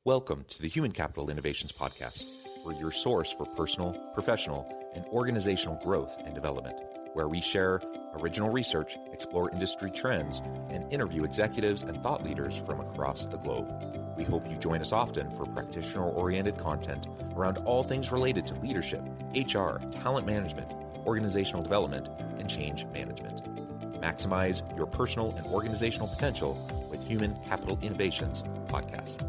Welcome to the Human Capital Innovations Podcast. We're your source for personal, professional, and organizational growth and development, where we share original research, explore industry trends, and interview executives and thought leaders from across the globe. We hope you join us often for practitioner-oriented content around all things related to leadership, HR, talent management, organizational development, and change management. Maximize your personal and organizational potential with Human Capital Innovations Podcast.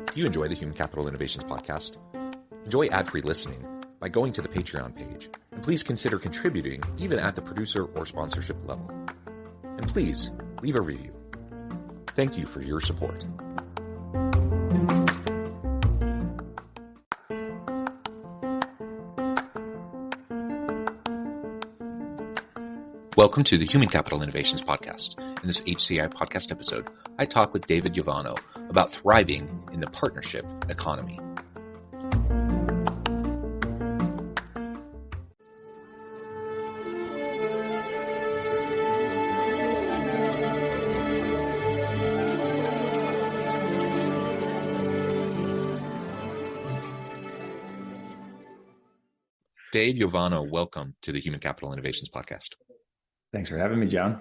If you enjoy the Human Capital Innovations Podcast, enjoy ad-free listening by going to the Patreon page, and please consider contributing even at the producer or sponsorship level. And please leave a review. Thank you for your support. Welcome to the Human Capital Innovations Podcast. In this HCI Podcast episode, I talk with David Yovanno about thriving in the partnership economy. Dave Yovanno, welcome to the Human Capital Innovations Podcast. Thanks for having me, John.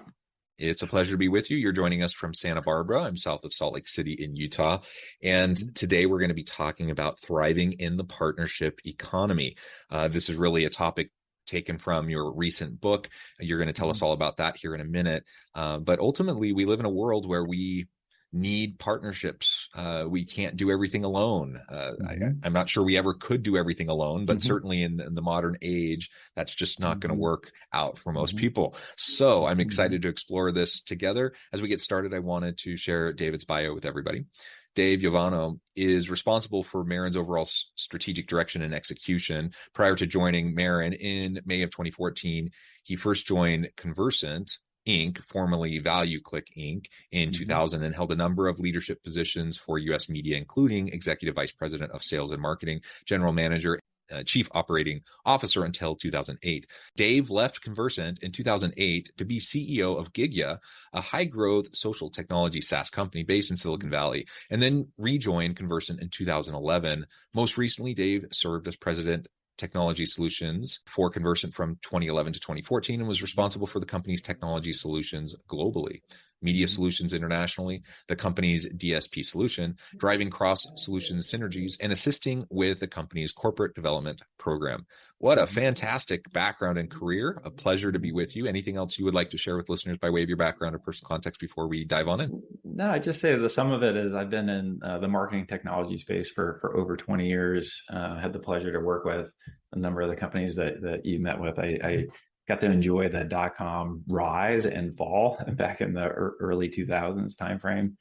It's a pleasure to be with you. You're joining us from Santa Barbara. I'm south of Salt Lake City in Utah. And today we're going to be talking about thriving in the partnership economy. This is really a topic taken from your recent book. You're going to tell us all about that here in a minute. But ultimately, we live in a world where we need partnerships. We can't do everything alone. I'm not sure we ever could do everything alone, but certainly in the modern age, that's just not going to work out for most people. So I'm excited to explore this together. As we get started, I wanted to share David's bio with everybody. Dave Yovanno is responsible for Marin's overall strategic direction and execution. Prior to joining Marin in May of 2014, he first joined Conversant Inc., formerly ValueClick Inc., in 2000 and held a number of leadership positions for U.S. media, including Executive Vice President of Sales and Marketing, General Manager, Chief Operating Officer until 2008. Dave left Conversant in 2008 to be CEO of Gigya, a high-growth social technology SaaS company based in Silicon Valley, and then rejoined Conversant in 2011. Most recently, Dave served as President Technology Solutions for Conversant from 2011 to 2014 and was responsible for the company's technology solutions globally, media solutions internationally, the company's DSP solution, driving cross-solution synergies, and assisting with the company's corporate development program. What a fantastic background and career. A pleasure to be with you. Anything else you would like to share with listeners by way of your background or personal context before we dive on in? No, I just say the sum of it is I've been in the marketing technology space for over 20 years. Had the pleasure to work with a number of the companies that you met with. I got to enjoy the .com rise and fall back in the early 2000s timeframe.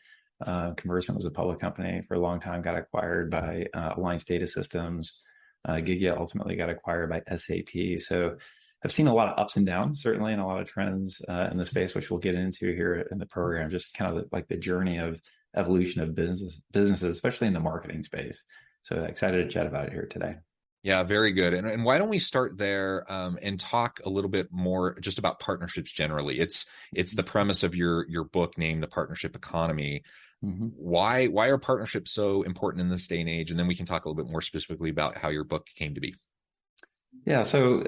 Conversant was a public company for a long time, got acquired by Alliance Data Systems. Gigya ultimately got acquired by SAP. So I've seen a lot of ups and downs, certainly, and a lot of trends in the space, which we'll get into here in the program, just kind of like the journey of evolution of businesses, especially in the marketing space. So excited to chat about it here today. Yeah, very good. And why don't we start there and talk a little bit more just about partnerships generally? It's the premise of your book named The Partnership Economy. Why are partnerships so important in this day and age? And then we can talk a little bit more specifically about how your book came to be. Yeah, so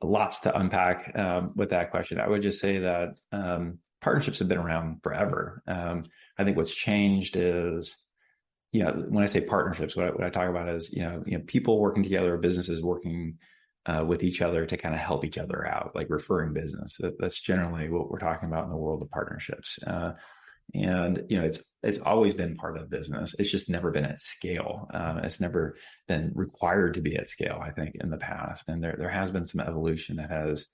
lots to unpack with that question. I would just say that partnerships have been around forever. I think what's changed is, when I say partnerships, what I talk about is, people working together, businesses working with each other to kind of help each other out, like referring business. That's generally what we're talking about in the world of partnerships. And it's always been part of business. It's just never been at scale. It's never been required to be at scale, I think, in the past. And there has been some evolution that has,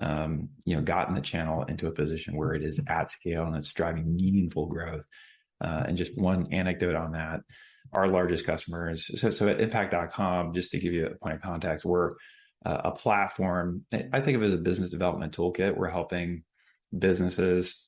gotten the channel into a position where it is at scale and it's driving meaningful growth. And just one anecdote on that, our largest customers. So at impact.com, just to give you a point of context, we're a platform. I think of it as a business development toolkit. We're helping businesses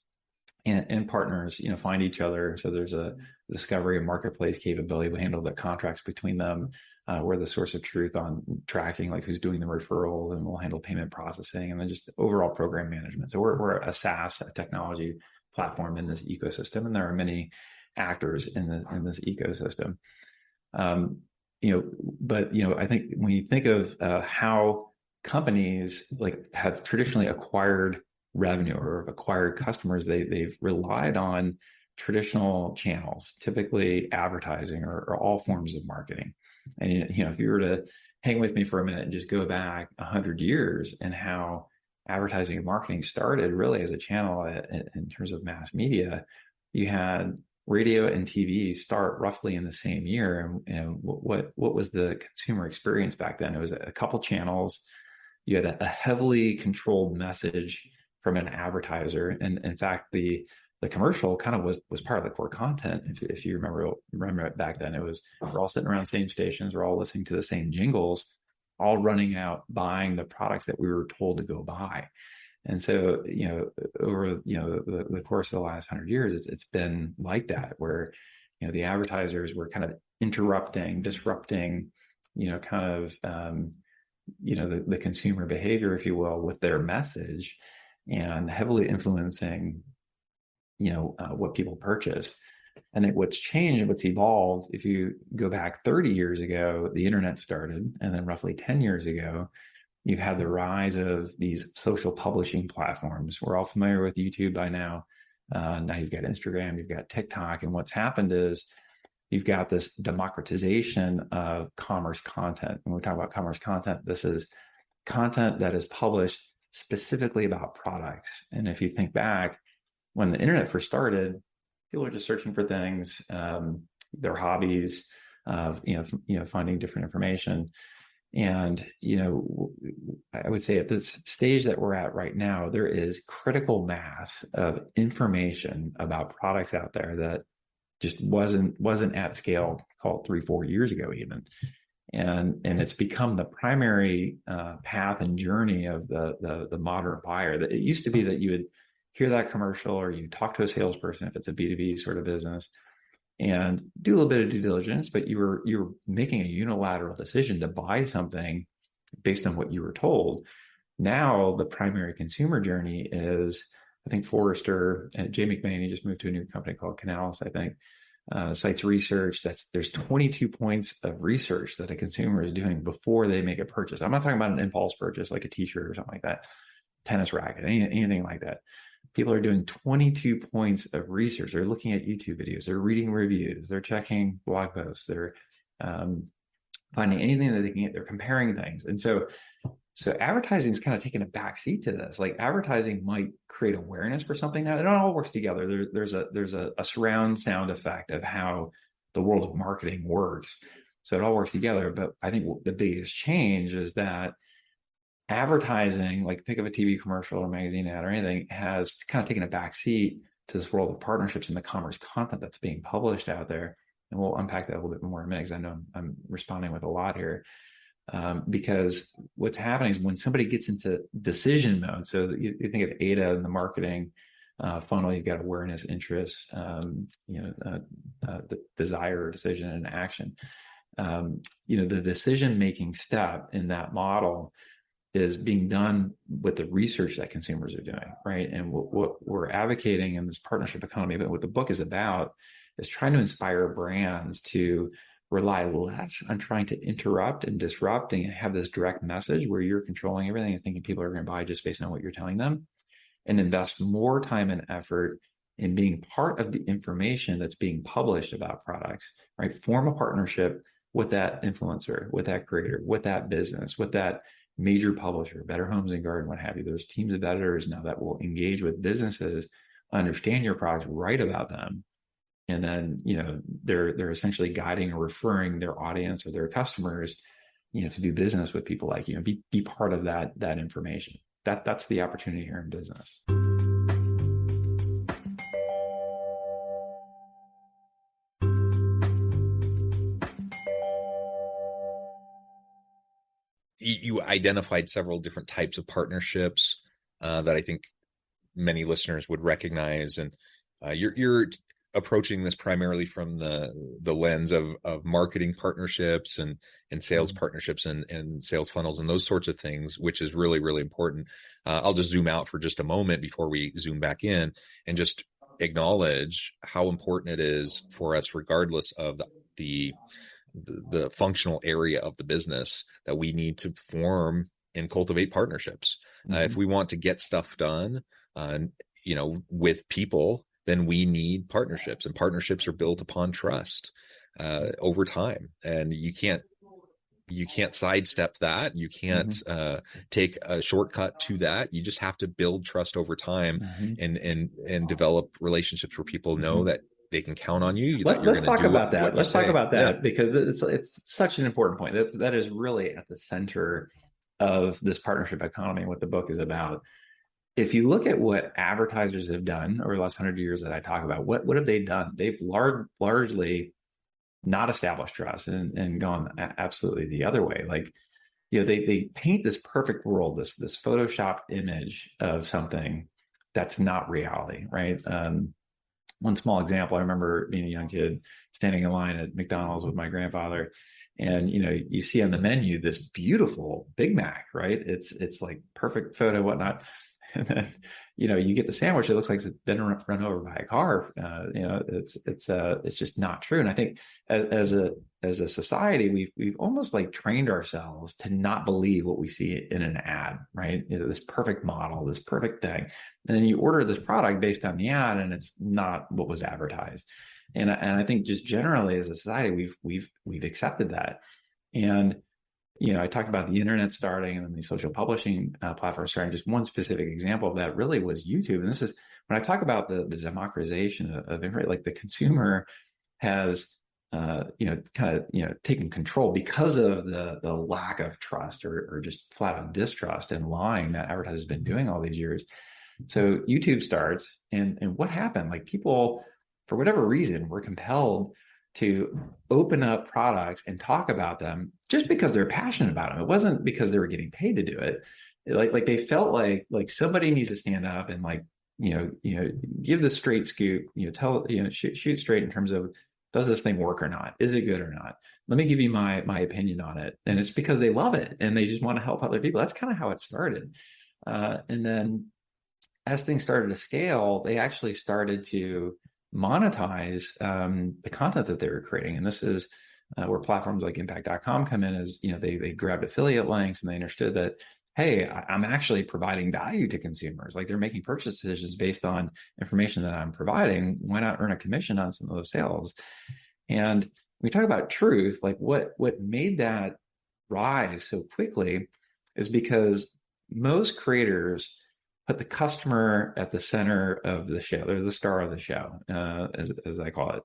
and partners, find each other. So there's a discovery and marketplace capability. We handle the contracts between them. We're the source of truth on tracking, like who's doing the referrals, and we'll handle payment processing and then just overall program management. So we're a SaaS, a technology platform in this ecosystem, and there are many actors in this ecosystem. But I think when you think of how companies have traditionally acquired revenue or acquired customers, they've relied on traditional channels, typically advertising or all forms of marketing. And if you were to hang with me for a minute and just go back 100 years and how advertising and marketing started really as a channel in terms of mass media, you had radio and TV start roughly in the same year. And what was the consumer experience back then? It was a couple channels. You had a heavily controlled message from an advertiser. And in fact, the commercial kind of was part of the core content. If you remember it back then, we're all sitting around the same stations, we're all listening to the same jingles, all running out buying the products that we were told to go buy. And so, over the course of the last 100 years, it's been like that, where the advertisers were kind of disrupting, the consumer behavior, if you will, with their message, and heavily influencing what people purchase. And then what's changed and what's evolved, if you go back 30 years ago, the internet started, and then roughly 10 years ago, you've had the rise of these social publishing platforms. We're all familiar with YouTube by now. Now you've got Instagram, you've got TikTok, and what's happened is you've got this democratization of commerce content. When we talk about commerce content, this is content that is published specifically about products. And if you think back, when the internet first started, people are just searching for things, their hobbies, finding different information. And, I would say at this stage that we're at right now, there is critical mass of information about products out there that just wasn't at scale, call it 3-4 years ago even. And it's become the primary path and journey of the modern buyer. That it used to be that you would hear that commercial, or you talk to a salesperson if it's a B2B sort of business, and do a little bit of due diligence, but you were making a unilateral decision to buy something based on what you were told. Now the primary consumer journey is, I think Forrester and Jay McMahon, he just moved to a new company called Canalys, I think, cites research there's 22 points of research that a consumer is doing before they make a purchase. I'm not talking about an impulse purchase like a t-shirt or something like that, tennis racket, anything like that. People are doing 22 points of research. They're looking at YouTube videos. They're reading reviews. They're checking blog posts. They're finding anything that they can get. They're comparing things. And so advertising is kind of taking a backseat to this. Like, advertising might create awareness for something. Now it all works together. There's a surround sound effect of how the world of marketing works. So it all works together. But I think the biggest change is that advertising, like think of a TV commercial or magazine ad or anything, has kind of taken a back seat to this world of partnerships and the commerce content that's being published out there. And we'll unpack that a little bit more in a minute, because I know I'm responding with a lot here. Because what's happening is when somebody gets into decision mode, so you think of ADA in the marketing funnel, you've got awareness, interest, the desire, decision, and action. The decision-making step in that model is being done with the research that consumers are doing, right? And what we're advocating in this partnership economy, but what the book is about, is trying to inspire brands to rely less on trying to interrupt and disrupt and have this direct message where you're controlling everything and thinking people are going to buy just based on what you're telling them, and invest more time and effort in being part of the information that's being published about products, right? Form a partnership with that influencer, with that creator, with that business, with that major publisher, Better Homes and Garden, what have you. There's teams of editors now that will engage with businesses, understand your products, write about them, and then they're essentially guiding or referring their audience or their customers, to do business with people like you, and be part of that information. That's the opportunity here in business. You identified several different types of partnerships that I think many listeners would recognize, and you're approaching this primarily from the lens of marketing partnerships and sales partnerships and sales funnels and those sorts of things, which is really, really important. I'll just zoom out for just a moment before we zoom back in and just acknowledge how important it is for us, regardless of the functional area of the business, that we need to form and cultivate partnerships. If we want to get stuff done, with people, then we need partnerships, and partnerships are built upon trust over time. And you can't sidestep that. You can't take a shortcut to that. You just have to build trust over time and develop relationships where people know that they can count on you. Let's talk about that. Let's talk about that because it's such an important point. That is really at the center of this partnership economy and what the book is about. If you look at what advertisers have done over the last 100 years that I talk about, what have they done? They've largely not established trust and gone absolutely the other way. Like, they paint this perfect world, this photoshopped image of something that's not reality, right? One small example, I remember being a young kid standing in line at McDonald's with my grandfather, and you see on the menu this beautiful Big Mac, right? It's like perfect photo, whatnot. And then, you get the sandwich. It looks like it's been run over by a car. It's just not true. And I think as a society, we've almost like trained ourselves to not believe what we see in an ad, right? This perfect model, this perfect thing, and then you order this product based on the ad, and it's not what was advertised. And I think just generally as a society, we've accepted that. And I talked about the internet starting and then the social publishing platform starting. Just one specific example of that really was YouTube. And this is when I talk about the democratization of information, like the consumer has, taken control because of the lack of trust or just flat out distrust and lying that advertisers have been doing all these years. So YouTube starts, and what happened? Like, people, for whatever reason, were compelled to open up products and talk about them just because they're passionate about them. It wasn't because they were getting paid to do it. Like they felt like somebody needs to stand up and give the straight scoop, shoot straight in terms of, does this thing work or not? Is it good or not? Let me give you my opinion on it. And it's because they love it and they just want to help other people. That's kind of how it started. And then as things started to scale, they actually started to monetize the content that they were creating. And this is where platforms like impact.com come in, as they grabbed affiliate links and they understood that, hey, I'm actually providing value to consumers. Like, they're making purchase decisions based on information that I'm providing. Why not earn a commission on some of those sales? And when we talk about truth, like what made that rise so quickly is because most creators put the customer at the center of the show. They're the star of the show, as I call it.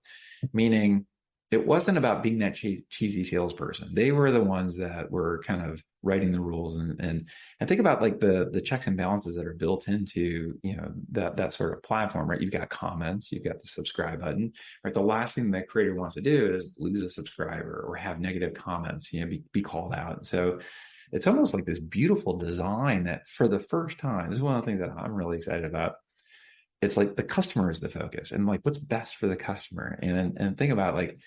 Meaning, it wasn't about being that cheesy salesperson. They were the ones that were kind of writing the rules and think about like the checks and balances that are built into that sort of platform, right? You've got comments, you've got the subscribe button, right? The last thing that creator wants to do is lose a subscriber or have negative comments, be called out. So it's almost like this beautiful design that, for the first time, this is one of the things that I'm really excited about. It's like the customer is the focus, and like what's best for the customer. And think about, like,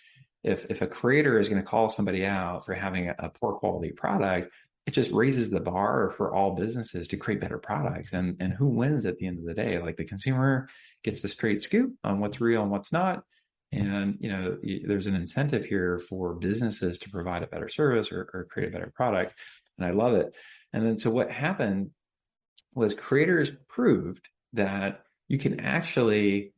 if a creator is going to call somebody out for having a poor quality product, it just raises the bar for all businesses to create better products. And who wins at the end of the day? Like, the consumer gets the straight scoop on what's real and what's not. And, there's an incentive here for businesses to provide a better service or create a better product. And I love it. And then, so what happened was creators proved that you can actually,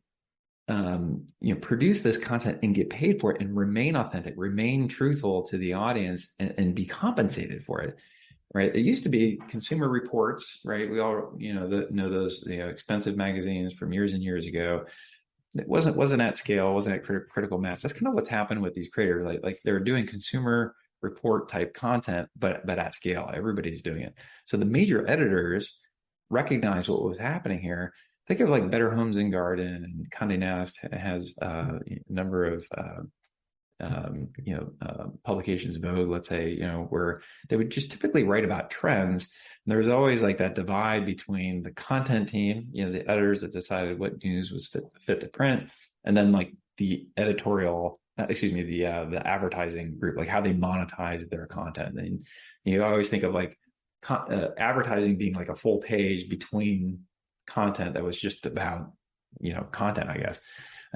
produce this content and get paid for it and remain authentic, remain truthful to the audience, and be compensated for it. Right. It used to be Consumer Reports, right? We all, know those, expensive magazines from years and years ago. It wasn't at scale, wasn't at critical mass. That's kind of what's happened with these creators. Like they're doing Consumer Report type content, but at scale. Everybody's doing it. So the major editors recognized what was happening here. Think of like Better Homes and Garden, and Condé Nast has a number of publications, Vogue, let's say, where they would just typically write about trends. And there was always like that divide between the content team, the editors that decided what news was fit to print, and then like the editorial, the advertising group, like how they monetize their content. And you always think of like advertising being like a full page between content that was just about, content, I guess.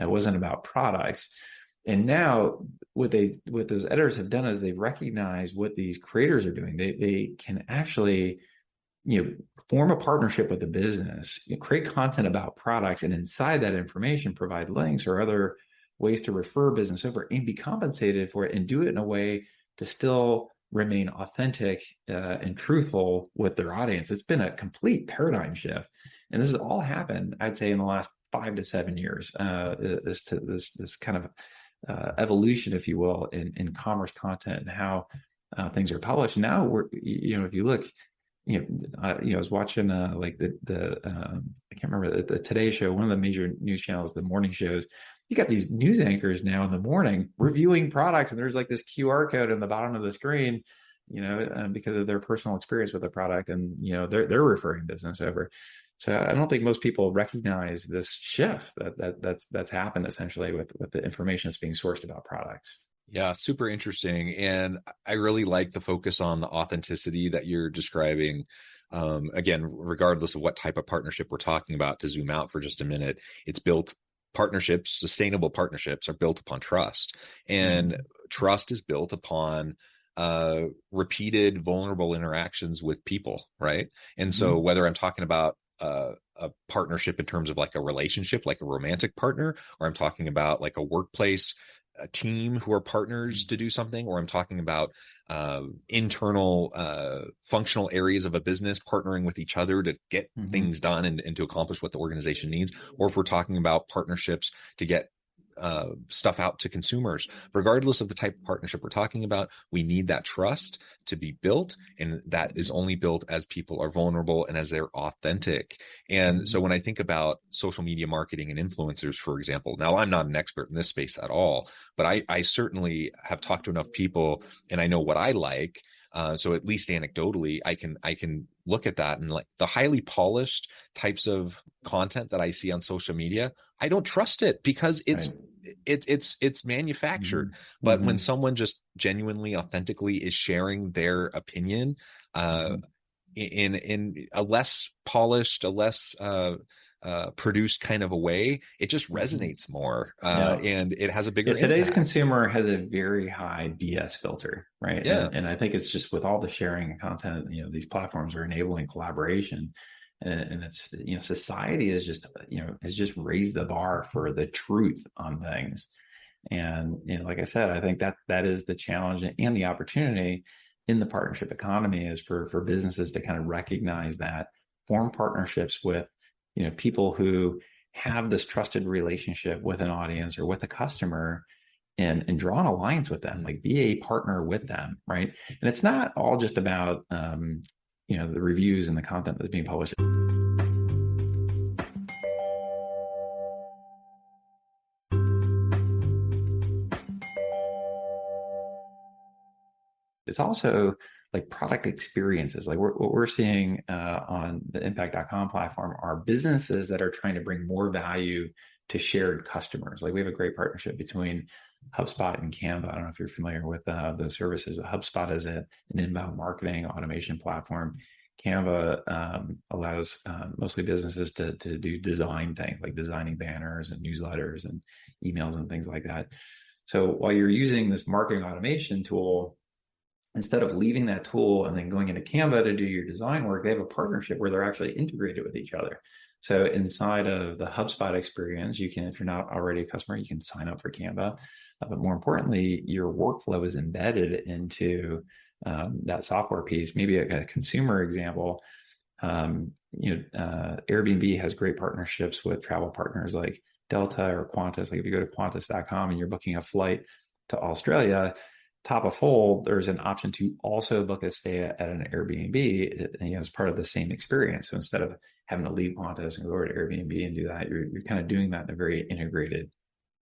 It wasn't about products. And now what those editors have done is they've recognized what these creators are doing. They can actually, form a partnership with the business, create content about products, and inside that information provide links or other ways to refer business over and be compensated for it, and do it in a way to still remain authentic and truthful with their audience. It's been a complete paradigm shift, and this has all happened, I'd say, in the last 5 to 7 years. This kind of evolution, if you will, in commerce content and how things are published. Now if you look, I was watching like I can't remember the Today Show, one of the major news channels, the morning shows. You got these news anchors now in the morning reviewing products, and there's like this QR code in the bottom of the screen, because of their personal experience with the product, and they're referring business over. So I don't think most people recognize this shift that's happened essentially with the information that's being sourced about products. Yeah, super interesting. And I really like the focus on the authenticity that you're describing. Again, regardless of what type of partnership we're talking about, to zoom out for just a minute, sustainable partnerships are built upon trust. And trust is built upon repeated vulnerable interactions with people, right? And so whether I'm talking about a partnership in terms of like a relationship, like a romantic partner, or I'm talking about like a workplace, a team who are partners to do something, or I'm talking about internal functional areas of a business partnering with each other to get things done and to accomplish what the organization needs, or if we're talking about partnerships to get stuff out to consumers. Regardless of the type of partnership we're talking about, we need that trust to be built, and that is only built as people are vulnerable and as they're authentic. And so when I think about social media marketing and influencers, for example, now I'm not an expert in this space at all, but I certainly have talked to enough people, and I know what I like. So at least anecdotally, I can look at that, and like the highly polished types of content that I see on social media, I don't trust it because it's manufactured. But when someone just genuinely, authentically is sharing their opinion in a less polished, a less produced kind of a way, it just resonates more, and it has a bigger impact. Today's consumer has a very high BS filter, right? Yeah. And I think it's just with all the sharing and content, these platforms are enabling collaboration, and it's, society is just, has just raised the bar for the truth on things. And, like I said, I think that is the challenge and the opportunity in the partnership economy, is for businesses to kind of recognize that, form partnerships with, people who have this trusted relationship with an audience or with a customer, and draw an alliance with them, like be a partner with them, right? And it's not all just about, the reviews and the content that's being published. It's also like product experiences. Like what we're seeing on the impact.com platform are businesses that are trying to bring more value to shared customers. Like we have a great partnership between HubSpot and Canva. I don't know if you're familiar with those services. HubSpot is an inbound marketing automation platform. Canva allows mostly businesses to do design things, like designing banners and newsletters and emails and things like that. So while you're using this marketing automation tool, instead of leaving that tool and then going into Canva to do your design work, they have a partnership where they're actually integrated with each other. So inside of the HubSpot experience, you can, if you're not already a customer, you can sign up for Canva. But more importantly, your workflow is embedded into that software piece. Maybe a consumer example, Airbnb has great partnerships with travel partners like Delta or Qantas. Like if you go to Qantas.com and you're booking a flight to Australia, top of full, there's an option to also book a stay at an Airbnb, as part of the same experience. So instead of having to leave Qantas and go over to Airbnb and do that, you're kind of doing that in a very integrated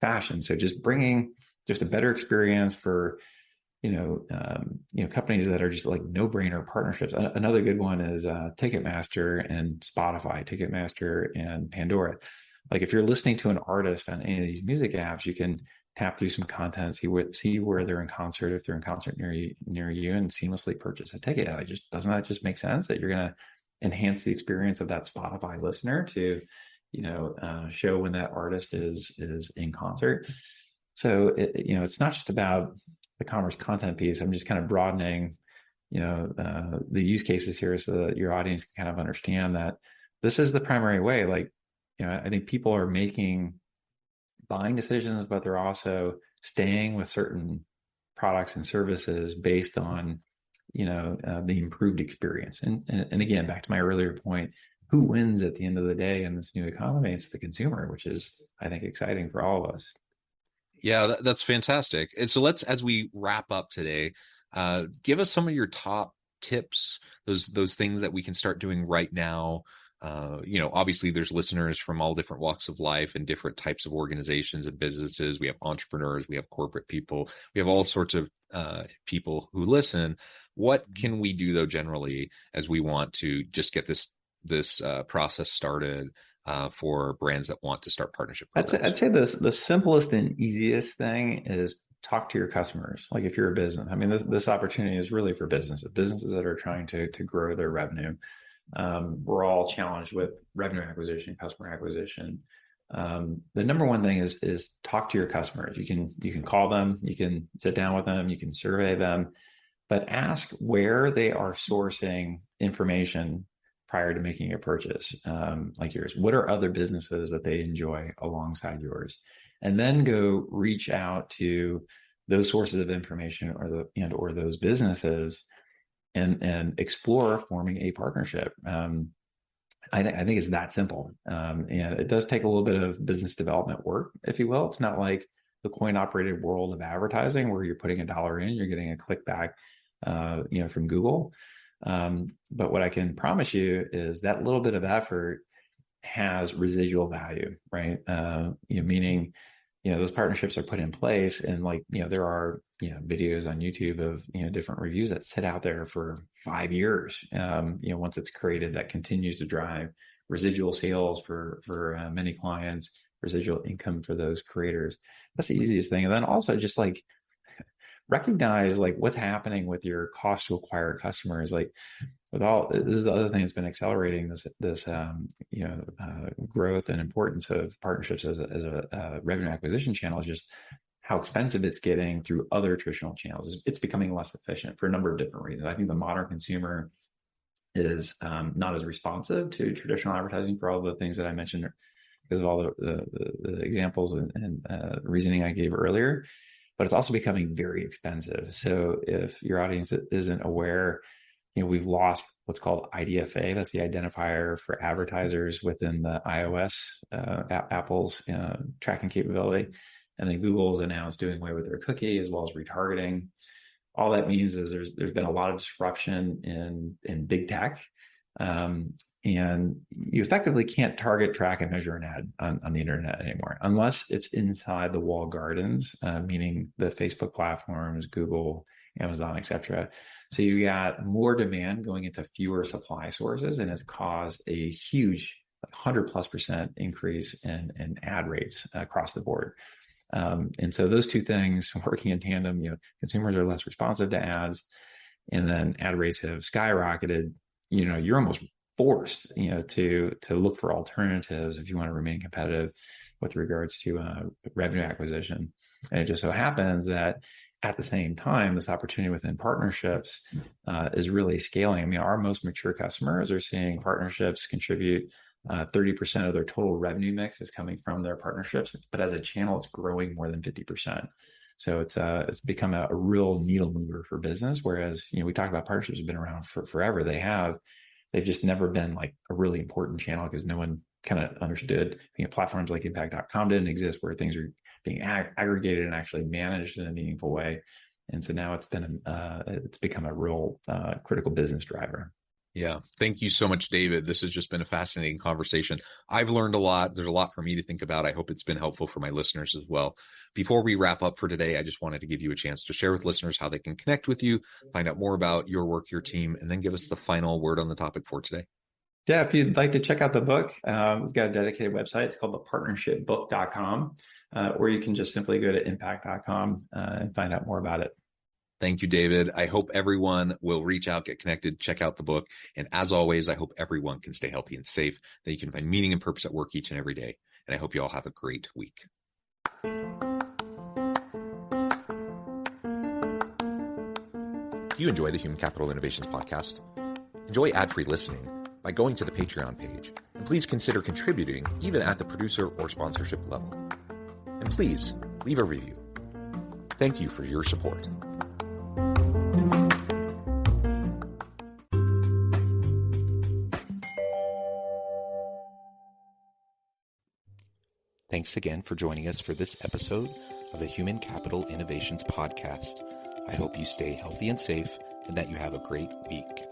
fashion. So just bringing just a better experience for, companies that are just like no-brainer partnerships. Another good one is Ticketmaster and Spotify, Ticketmaster and Pandora. Like if you're listening to an artist on any of these music apps, you can tap through some content, see where they're in concert, if they're in concert near you, and seamlessly purchase a ticket. Like, doesn't that just make sense that you're going to enhance the experience of that Spotify listener to, show when that artist is in concert? So it's not just about the commerce content piece. I'm just kind of broadening, the use cases here so that your audience can kind of understand that this is the primary way. Like, I think people are making buying decisions, but they're also staying with certain products and services based on, the improved experience. And again, back to my earlier point, who wins at the end of the day in this new economy? It's the consumer, which is, I think, exciting for all of us. Yeah, that's fantastic. And so as we wrap up today, give us some of your top tips, those things that we can start doing right now. Obviously there's listeners from all different walks of life and different types of organizations and businesses. We have entrepreneurs, we have corporate people, we have all sorts of people who listen. What can we do though, generally, as we want to just get this process started for brands that want to start partnership programs? I'd say the simplest and easiest thing is talk to your customers. Like if you're a business, I mean, this opportunity is really for businesses that are trying to grow their revenue. We're all challenged with revenue acquisition, customer acquisition. The number one thing is talk to your customers. You can call them, you can sit down with them, you can survey them, but ask where they are sourcing information prior to making a purchase, like yours. What are other businesses that they enjoy alongside yours? And then go reach out to those sources of information or those businesses and explore forming a partnership. I think it's that simple. And it does take a little bit of business development work, if you will. It's not like the coin operated world of advertising where you're putting $1 in, you're getting a click back, from Google. But what I can promise you is that little bit of effort has residual value, right? Meaning, those partnerships are put in place, and there are, videos on YouTube of, different reviews that sit out there for 5 years. Once it's created, that continues to drive residual sales for many clients, residual income for those creators. That's the easiest thing. And then also just recognize what's happening with your cost to acquire customers. This is the other thing that's been accelerating this growth and importance of partnerships as a revenue acquisition channel, is just how expensive it's getting through other traditional channels. It's becoming less efficient for a number of different reasons. I think the modern consumer is not as responsive to traditional advertising for all the things that I mentioned, because of all the examples and reasoning I gave earlier. But it's also becoming very expensive. So if your audience isn't aware, we've lost what's called IDFA. That's the identifier for advertisers within the iOS, Apple's tracking capability. And then Google's announced doing away with their cookie as well as retargeting. All that means is there's been a lot of disruption in big tech. And you effectively can't target, track, and measure an ad on the internet anymore, unless it's inside the walled gardens, meaning the Facebook platforms, Google, Amazon, etc. So you got more demand going into fewer supply sources, and it's caused a huge 100+% increase in ad rates across the board. And so those two things working in tandem, consumers are less responsive to ads, and then ad rates have skyrocketed. You're almost forced, to look for alternatives if you want to remain competitive with regards to revenue acquisition. And it just so happens that at the same time, this opportunity within partnerships is really scaling. I mean, our most mature customers are seeing partnerships contribute 30% of their total revenue mix is coming from their partnerships, but as a channel, it's growing more than 50%. So it's become a real needle mover for business. Whereas, we talk about partnerships have been around for forever. They've just never been a really important channel because no one kind of understood. Platforms like impact.com didn't exist where things are being aggregated and actually managed in a meaningful way. And so now it's become a real critical business driver. Yeah. Thank you so much, David. This has just been a fascinating conversation. I've learned a lot. There's a lot for me to think about. I hope it's been helpful for my listeners as well. Before we wrap up for today, I just wanted to give you a chance to share with listeners how they can connect with you, find out more about your work, your team, and then give us the final word on the topic for today. Yeah, if you'd like to check out the book, we've got a dedicated website. It's called thepartnershipbook.com, or you can just simply go to impact.com and find out more about it. Thank you, David. I hope everyone will reach out, get connected, check out the book. And as always, I hope everyone can stay healthy and safe, that you can find meaning and purpose at work each and every day. And I hope you all have a great week. Do you enjoy the Human Capital Innovations podcast? Enjoy ad-free listening by going to the Patreon page. And please consider contributing even at the producer or sponsorship level. And please leave a review. Thank you for your support. Thanks again for joining us for this episode of the Human Capital Innovations Podcast. I hope you stay healthy and safe and that you have a great week.